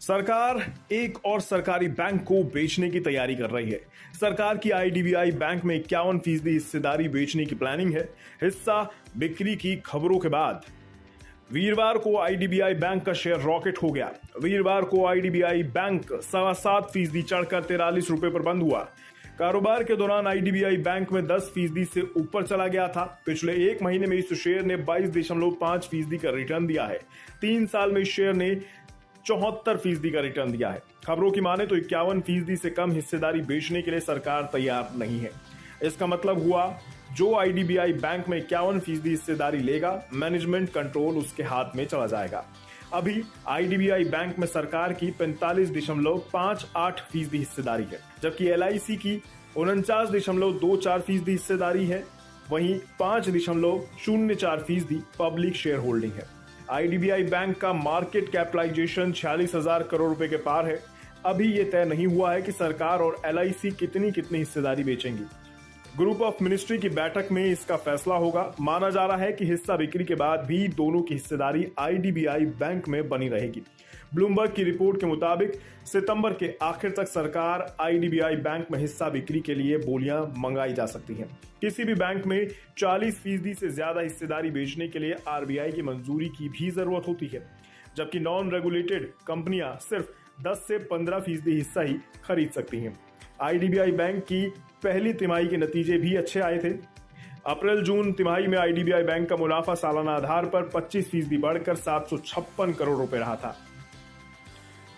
सरकार एक और सरकारी बैंक को बेचने की तैयारी कर रही है। सरकार की आईडीबीआई बैंक में 51% हिस्सेदारी बेचने की प्लानिंग है। हिस्सा बिक्री की खबरों के बाद वीरवार को आईडीबीआई बैंक का शेयर रॉकेट हो गया। वीरवार को आईडीबीआई बैंक 7.25% चढ़कर 43 रुपए पर बंद हुआ। कारोबार के दौरान आईडीबीआई बैंक में 10% से ऊपर चला गया था। पिछले एक महीने में इस शेयर ने 22.5% का रिटर्न दिया है। 3 साल में इस शेयर ने 74% का रिटर्न दिया है। खबरों की माने तो 51% से कम हिस्सेदारी बेचने के लिए सरकार तैयार नहीं है। इसका मतलब हुआ जो आईडीबीआई बैंक में 51% हिस्सेदारी लेगा, मैनेजमेंट कंट्रोल उसके हाथ में चला जाएगा। अभी आईडीबीआई बैंक में सरकार की 45.58% हिस्सेदारी है, जबकि एलआईसी की 49.24% हिस्सेदारी है। वहीं 5.04% पब्लिक शेयर होल्डिंग है। आईडीबीआई बैंक का मार्केट कैपिटलाइजेशन 46,000 करोड़ रुपए के पार है। अभी यह तय नहीं हुआ है कि सरकार और एलआईसी कितनी हिस्सेदारी बेचेंगी। ग्रुप ऑफ मिनिस्ट्री की बैठक में इसका फैसला होगा। माना जा रहा है कि हिस्सा बिक्री के बाद भी दोनों की हिस्सेदारी आईडीबीआई बैंक में बनी रहेगी। ब्लूमबर्ग की रिपोर्ट के मुताबिक सितंबर के आखिर तक सरकार आईडीबीआई बैंक में हिस्सा बिक्री के लिए बोलियां मंगाई जा सकती हैं। किसी भी बैंक में 40% से ज्यादा हिस्सेदारी बेचने के लिए आरबीआई की मंजूरी की भी जरूरत होती है, जबकि नॉन रेगुलेटेड कंपनियां सिर्फ 10 से 15% हिस्सा ही खरीद सकती हैं। आईडीबीआई बैंक की पहली तिमाही के नतीजे भी अच्छे आए थे। अप्रैल जून तिमाही में आईडीबीआई बैंक का मुनाफा सालाना आधार पर 25% बढ़कर 756 करोड़ रुपए रहा था,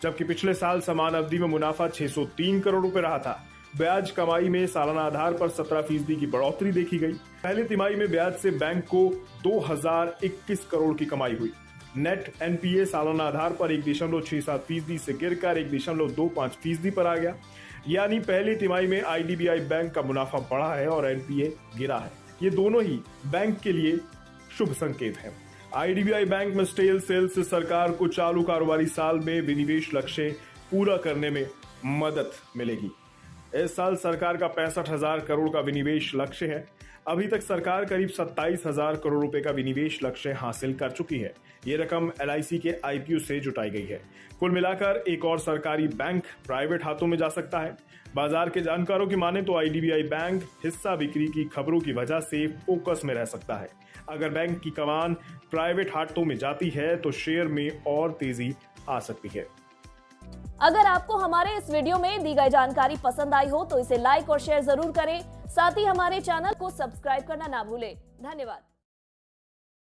जबकि पिछले साल समान अवधि में मुनाफा 603 करोड़ रुपए रहा था। ब्याज कमाई में सालाना आधार पर 17% की बढ़ोतरी देखी गई। पहली तिमाही में ब्याज से बैंक को 2021 करोड़ की कमाई हुई। नेट एनपीए सालाना आधार पर 1.67% से गिरकर 1.25% पर आ गया। यानी पहली तिमाही में आईडीबीआई बैंक का मुनाफा बढ़ा है और एनपीए गिरा है। ये दोनों ही बैंक के लिए शुभ संकेत हैं। आईडीबीआई बैंक में स्टेल सेल से सरकार को चालू कारोबारी साल में विनिवेश लक्ष्य पूरा करने में मदद मिलेगी। इस साल सरकार का 65,000 करोड़ का विनिवेश लक्ष्य है। अभी तक सरकार करीब 27,000 करोड़ रुपए का विनिवेश लक्ष्य हासिल कर चुकी है। ये रकम एलआईसी के आईपीओ से जुटाई गई है। कुल मिलाकर एक और सरकारी बैंक प्राइवेट हाथों में जा सकता है। बाजार के जानकारों की माने तो आईडीबीआई बैंक हिस्सा बिक्री की खबरों की वजह से फोकस में रह सकता है। अगर बैंक की कमान प्राइवेट हाथों में जाती है तो शेयर में और तेजी आ सकती है। अगर आपको हमारे इस वीडियो में दी गई जानकारी पसंद आई हो तो इसे लाइक और शेयर जरूर करें। साथ ही हमारे चैनल को सब्सक्राइब करना ना भूलें। धन्यवाद।